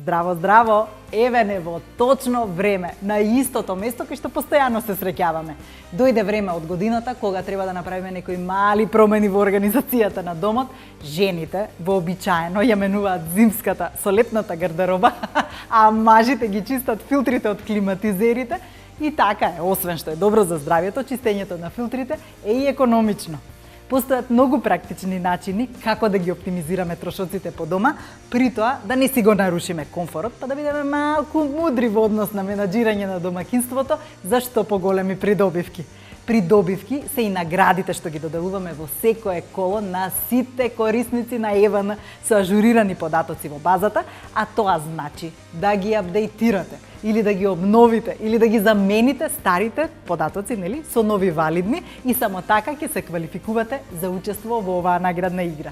Здраво, здраво! Еве не во точно време, на истото место кај што постојано се среќаваме. Дојде време од годината кога треба да направиме некои мали промени во организацијата на домот. Жените вообичаено ја менуваат зимската со летната гардероба, а мажите ги чистат филтрите од климатизерите. И така е, освен што е добро за здравјето, чистењето на филтрите е и економично. Постојат многу практични начини како да ги оптимизираме трошоците по дома, при тоа да не си го нарушиме комфорот, па да бидеме малку мудри во однос на менаџирање на домакинството за што поголеми придобивки. Придобивки се и наградите што ги доделуваме во секое коло на сите корисници на ЕВН со ажурирани податоци во базата, а тоа значи да ги апдейтирате или да ги обновите или да ги замените старите податоци, нели, со нови валидни и само така ќе се квалификувате за учество во оваа наградна игра.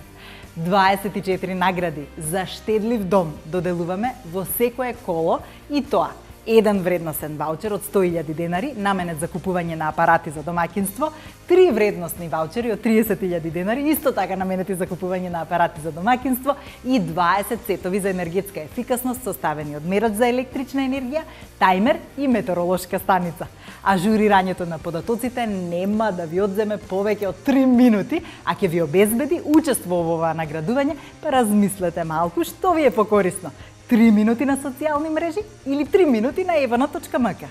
24 награди за штедлив дом доделуваме во секое коло и тоа: еден вредносен ваучер од 100.000 денари наменет за купување на апарати за домакинство, 3 вредносни ваучери од 30.000 денари исто така наменети за купување на апарати за домакинство и 20 сетови за енергетска ефикасност составени од мерач за електрична енергија, тајмер и метеоролошка станица. Ажурирањето на податоците нема да ви одземе повеќе од 3 минути, а ќе ви обезбеди учество во оваа наградување, па размислете малку што ви е покорисно. 3 минути на социјални мрежи или 3 минути на evana.mk.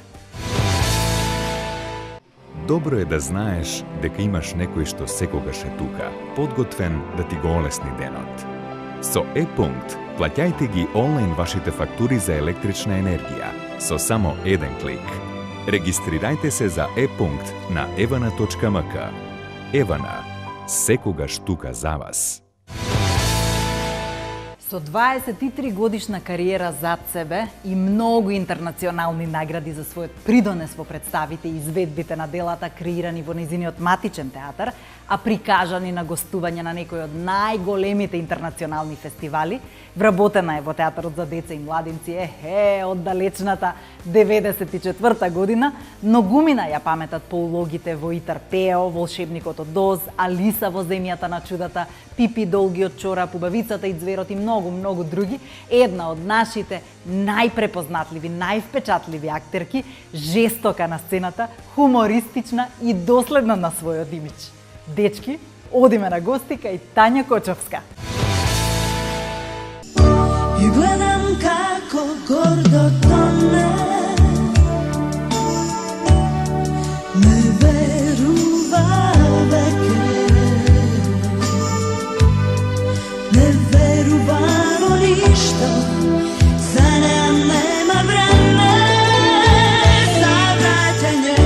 Добро е да знаеш дека имаш некој што секогаш е тука, подготвен да ти го олесни денот. Со e-Punkt плаќајте ги онлайн вашите фактури за електрична енергија со само еден клик. Регистрирајте се за e-Punkt на evana.mk. Евана, секогаш тука за вас. Со 23 годишна кариера зад себе и многу интернационални награди за својот придонес во представите и изведбите на делата креирани во нејзиниот матичен театар, а прикажани на гостување на некои од најголемите интернационални фестивали, вработена е во театарот за деца и младинци од далечната 94 година, но гумина ја паметат по улогите во Итар Пео, Волшебникот од Оз, Алиса во земјата на чудата, Пипи долгиот чорап, Убавицата и ѕверот и многу други, една од нашите најпрепознатливи, највпечатливи актерки, жестока на сцената, хумористична и доследна на својот имидж. Дечки, одиме на гости кај Тања Кочовска. И гледам како гордо тоне, не верува веќе, не верува во ништо, за неа нема време за враќање.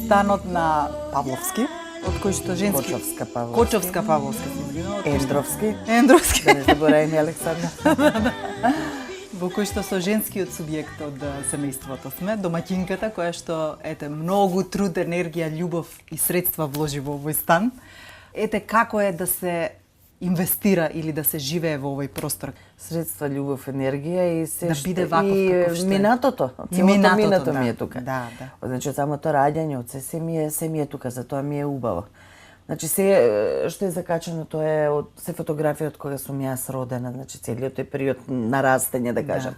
Станот на Павловски, од кој што женски... Кочовска Павловска. Ендровски. Да не забораваме Александра. Во кој што со женскиот субјект од семејството сме, домаќинката која што многу труд, енергија, љубов и средства вложи во овој стан. Како е да се инвестира или да се живее во овој простор? Средства, љубов, енергија и се да биде ваков како што е. Минатото. И минатото ми е тука. Да. Значи, самото раѓање, од се ми е тука, затоа ми е убаво. Значи, се што е закачено, тоа е од се фотографија од кога сум јас родена, значи целиот е период на растење, да кажам.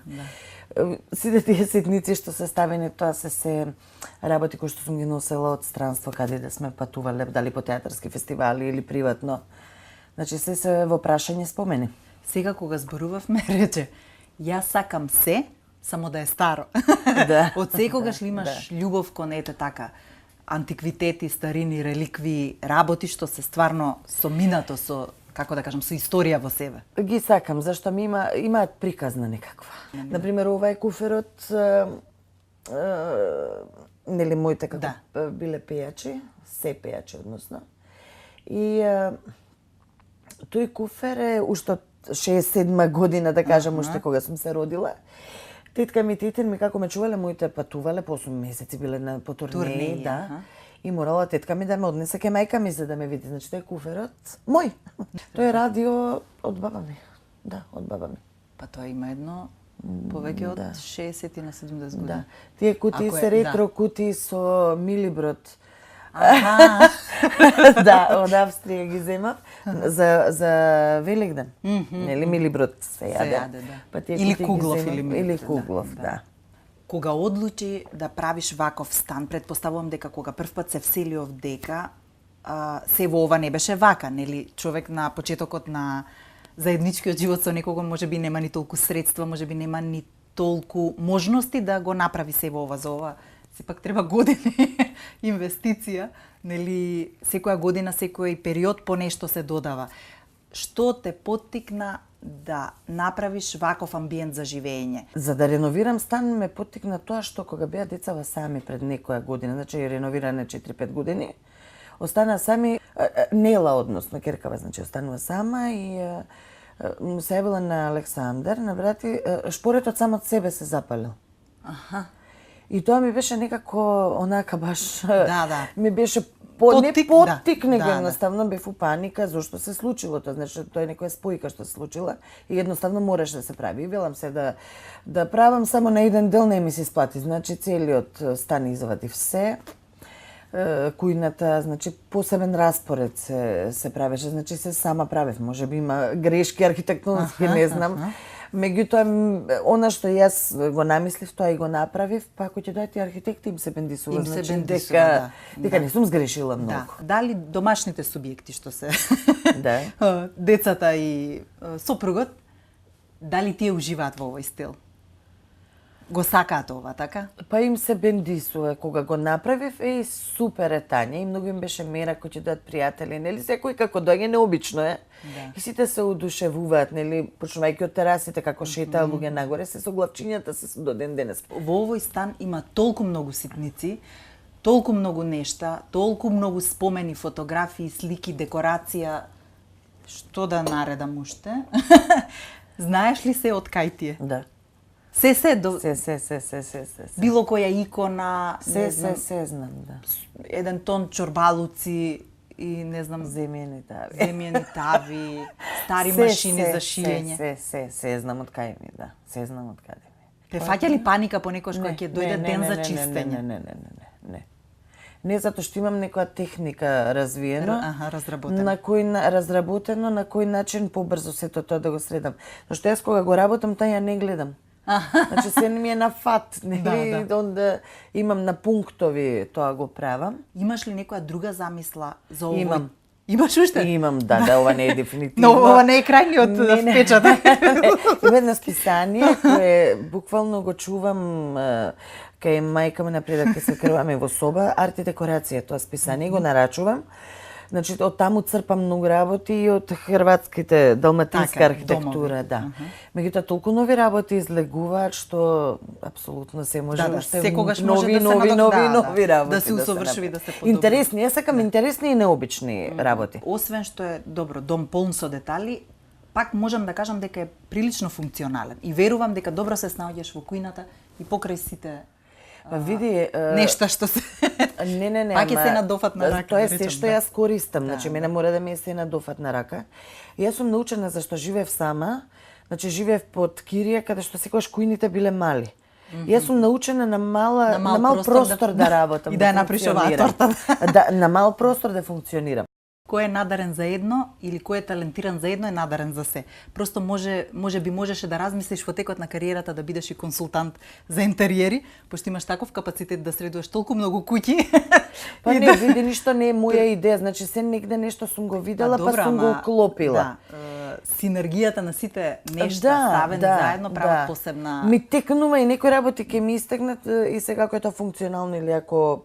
Сите тие ситници што се ставени, тоа се работи кои што сум ги носела од странство, каде да сме патувале, дали по театарски фестивали или приватно. Значи, се во прашање спомени. Сега кога зборувавме, рече, јас сакам се, само да е старо. Да. Од секогаш ли имаш љубов кон така антиквитети, старини, реликви, работи што се стварно со минато, со, како да кажам, со историја во себе? Ги сакам, зашто ми имаат приказна некаква. Например, ова е куферот, нели моите како биле пејачи, се пејачи односно. И тој куфер е уште од 67 година, да кажам, уште кога сум се родила. Тетка ми, тетен ми, како ме чувале, моите патувале, по 8 месеци биле по турнеи, да. И морала тетка ми да ме однесе ке мајка ми за да ме види. Значи, тој е куферот мој. Тој е радио од баба ми. Да, од баба ми. Па тоа има едно повеќе од 60 на 70 години. Да. Тие кутии се ретро кутии со милиброд Аха. Да, од Австрија ги земав за Великден. Нели милиброд се јаде. да. Па тие Или кутии ги куглов земав. или милиброд, Или куглов, да. Кога одлучи да правиш ваков стан, претпоставувам дека кога првпат се вселиов дека се во ова не беше вака, нели? Човек на почетокот на заедничкиот живот со некого можеби нема ни толку средства, можеби нема ни толку можности да го направи се во ова. За ова сепак треба години инвестиција, нели? Секоја година, секој период по нешто се додава. Што те поттикна да направиш ваков амбиент за живење? За да реновирам стан ме поттикна тоа што кога беа децава сами пред некоја година, значи реновиране 4-5 години, остана сами, Нела односно, керкава, значи останува сама и се јавила на Александар, на брати, шпоретот сам од себе се запалил. Аха. И тоа ми беше некако онака баш Да. ми беше Поттик, поттик, да. него Да. едноставно бев у паника зошто се случило тоа, значи тоа е некоја спојка што се случила и едноставно мораше да се прави. И велам се да правам само на еден дел не ми се исплати, значи целиот стан извадив се. Кујната, значи посебен распоред се правеше, значи се сама правев, можеби има грешки архитектонски, не знам. Меѓутоа, она што јас го намислив, тоа и го направив, па ако ќе дојдат и архитекти им се бендисува, Им се значи бендисува, дека не сум сгрешила многу. Да. Дали домашните субјекти што се Да. децата и сопругот, дали тие уживаат во овој стил? Го сакаат ова, така? Па им се бендисува кога го направив, супер е Тања и многу им беше мера кои ќе дојдат пријатели, нели секој како доаѓа необично е. Да. И сите се одушевуваат, нели, почнувајќи од терасите како шетаа луѓе нагоре, се со главчињата се до ден денес. Во овој стан има толку многу ситници, толку многу нешта, толку многу спомени, фотографии, слики, декорација. Што да наредам уште? Знаеш ли се од кај ти е? Да. Се до Се. било која икона, не знам, Се знам, да. еден тон чорбалуци и не знам Земјени тави. земјени тави, стари машини за шиење. Се знам од кај ми, да. Се знам од каде ми. Те фаќа ли паника понекош кога ќе дојде ден за чистење? Не. Не затоа што имам некоја техника развиена, Разработено. разработено на кој начин побрзо сето тоа да го средам. Зашто јас кога го работам, тоа ја не гледам. Значи се ми е на фат, нели, онда имам на пунктови, тоа го правам. Имаш ли некоја друга замисла за овој? Имам. Имаш уште? Имам, да, ова не е дефинитивно. Но ова не е крајниот впечаток. Има едно списание кое буквално го чувам кај мајка ми напредак ке се крваме во соба, арт и декорација, тоа списание го нарачувам. Значи, од таму црпам многу работи и од хрватските, далматинска Така, архитектура, домови. да. Меѓутоа, толку нови работи излегуваат, што апсолутно се може уште секогаш може да се нови работи. Да се усоврши и да се подобри. Интересни, јас сакам интересни и необични работи. Освен што е добро, дом полн со детали, пак можам да кажам дека е прилично функционален. И верувам дека добро се снаоѓаш во кујната и покрај сите Па види, нешта што се Не, пак е се на дофатна рака. Тоа е да се речам, што јас користам, значи мене мора да ми е се на дофатна рака. И јас сум научена зашто живеев сама, значи живеев под кирија каде што секогаш кујните биле мали. Јас сум научена на мал простор да работам. И да ја направиш оваа торта. Да, на мал простор да функционирам. Кој е надарен за едно или кој е талентиран за едно е надарен за се. Просто можеби можеше да размислиш во текот на кариерата да бидеш и консултант за интериери, пошто имаш таков капацитет да средуваш толку многу куќи. Па не, види, ништо не е моја идеја, значи се негде нешто сум го видела, па сум го уклопила. Да, синергијата на сите нешта ставени заедно прават посебна. Ми текнува и некои работи ќе ми истекнат и сега ако е тоа функционално или ако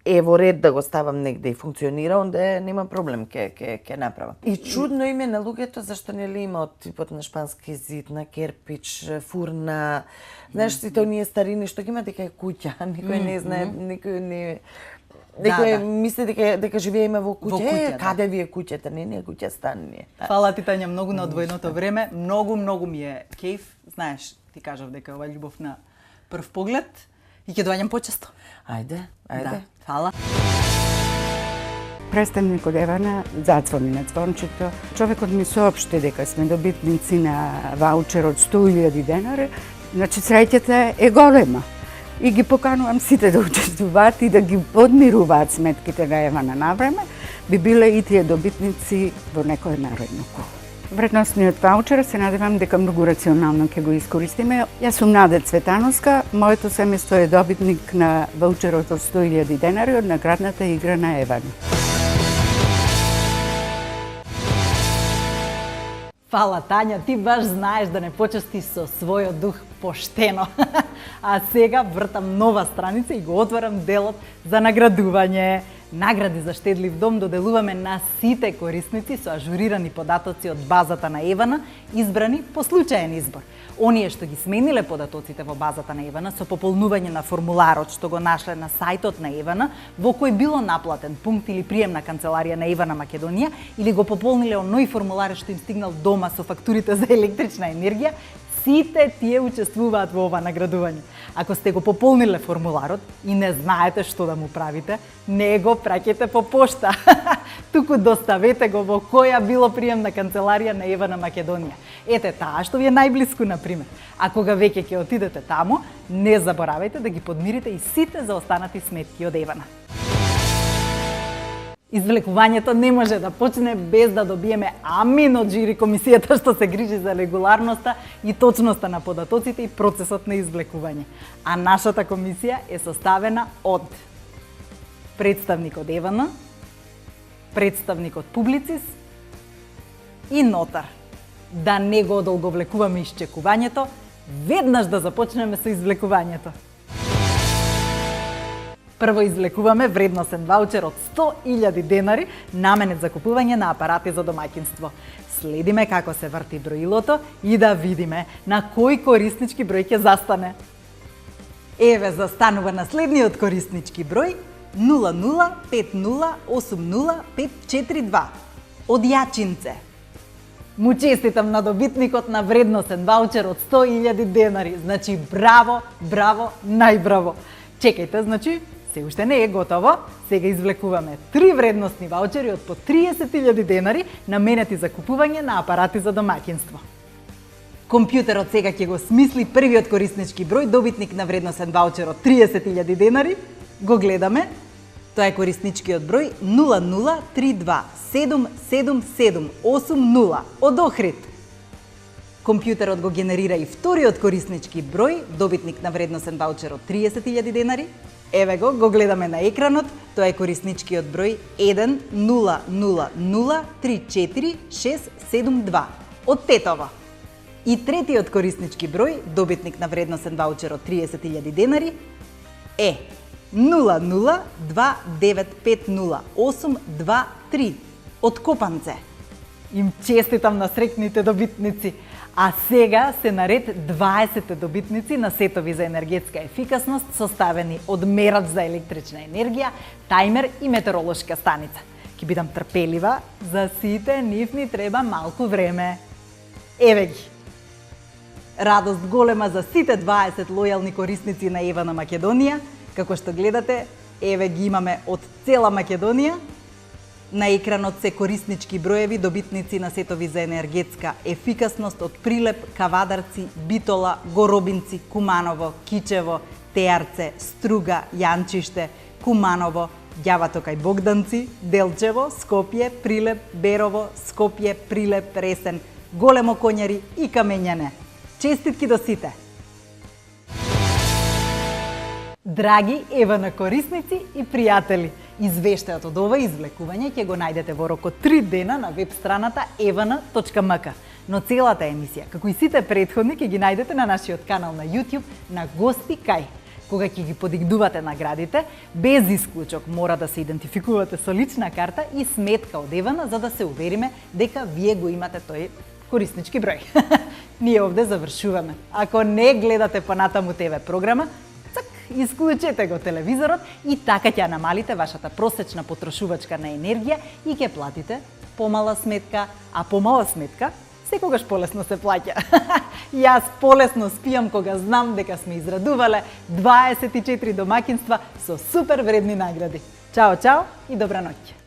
е во ред да го ставам негде и функционира, онда нема проблем, ќе направам. И чудно им е на луѓето зашто нели има од типот на шпански зид, на керпич, фурна, знаеш сите оние старини што ги има дека е куќа, никој не знае, никој не Некој мисли дека живееме во куќа, каде ви е куќата? Не, куќа стан не. Фала ти Тања многу на одвоеното време, многу ми е кејф, знаеш, ти кажав дека ова љубов на прв поглед и ќе доаѓам почесто. Ајде. Да, фала. Представник од Евана зацвони на звончето. Човекот ми соопшти дека сме добитници на ваучер од 100.000 денари. Значи, среќата е голема. и ги поканувам сите да учествуваат и да ги подмируваат сметките на Евана навреме, би биле и тие добитници во некое наредно коло. Вредносниот ваучер се надевам дека многу рационално ќе го искористиме. Јас сум Наде Цветановска, моето семејство е добитник на ваучерот од 100.000 денари од наградната игра на Евана. Фала, Тања, ти баш знаеш да не почести со својот дух поштено. А сега вртам нова страница и го отварам делот за наградување. Награди за штедлив дом доделуваме на сите корисници со ажурирани податоци од базата на Евана, избрани по случаен избор. Оние што ги смениле податоците во базата на Евана со пополнување на формуларот што го нашле на сајтот на Евана, во кој било наплатен пункт или приемна канцеларија на Евана Македонија, или го пополниле оној формулар што им стигнал дома со фактурите за електрична енергија, сите тие учествуваат во ова наградување. Ако сте го пополниле формуларот и не знаете што да му правите, не го праќете по пошта. Туку доставете го во која било приемна канцеларија на Евана Македонија. Ете таа што ви е најблиску, например. А кога веќе ќе отидете таму, не заборавајте да ги подмирите и сите заостанати сметки од Евана. Извлекувањето не може да почне без да добиеме амин од жири комисијата што се грижи за регуларноста и точноста на податоците и процесот на извлекување. А нашата комисија е составена од представник од Евана, представник од Публицис и нотар. Да не го одолговлекуваме исчекувањето, веднаш да започнеме со извлекувањето. Прво извлекуваме вредносен ваучер од 100.000 денари наменет за купување на апарати за домаќинство. Следиме како се врти броилото и да видиме на кој кориснички број ќе застане. Еве застанува на следниот кориснички број 0050805542 од Јачинце. Му честитам на добитникот на вредносен ваучер од 100.000 денари. Значи браво, браво, најбраво. Чекајте, значи се уште не е готово. Сега извлекуваме 3 вредносни ваучери од по 30.000 денари наменети за купување на апарати за домаќинство. Компјутерот сега ќе го смисли првиот кориснички број, добитник на вредносен ваучер од 30.000 денари. Го гледаме. Тоа е корисничкиот број 0032777880 од Охрид. Компјутерот го генерира и вториот кориснички број, добитник на вредносен ваучер од 30.000 денари. Еве го гледаме на екранот, тоа е корисничкиот број 1000346672 од Тетово. И третиот кориснички број, добитник на вредносен ваучер од 30.000 денари е 00295083 од Копанце. Им честитам на среќните добитници. А сега се наред 20 добитници на сетови за енергетска ефикасност составени од мерач за електрична енергија, тајмер и метеоролошка станица. Ќе бидам трпелива, за сите нив ни треба малку време. Еве ги. Радост голема за сите 20 лојални корисници на Евана Македонија. Како што гледате, еве ги имаме од цела Македонија. На екранот се кориснички броеви добитници на сетови за енергетска ефикасност од Прилеп, Кавадарци, Битола, Горобинци, Куманово, Кичево, Теарце, Струга, Јанчиште, Куманово, Ѓаватокај Богданци, Делчево, Скопје, Прилеп, Берово, Скопје, Прилеп, Ресен, Големо Коњари и Камењане. Честитки до сите! Драги Евана корисници и пријатели, извештајот од ова извлекување ќе го најдете во рок од 3 дена на веб страната evana.mk. Но целата емисија, како и сите претходни, ќе ги најдете на нашиот канал на YouTube на Гости кај. Кога ќе ги подигдувате наградите, без исклучок мора да се идентификувате со лична карта и сметка од Евана за да се увериме дека вие го имате тој кориснички број. Ние овде завршуваме. Ако не гледате понатаму ТВ програма, исклучете го телевизорот и така ќе намалите вашата просечна потрошувачка на енергија и ќе платите помала сметка, а помала сметка секогаш полесно се плаќа. Јас полесно спијам кога знам дека сме израдувале 24 домаќинства со супер вредни награди. Чао, чао и добра ноќ.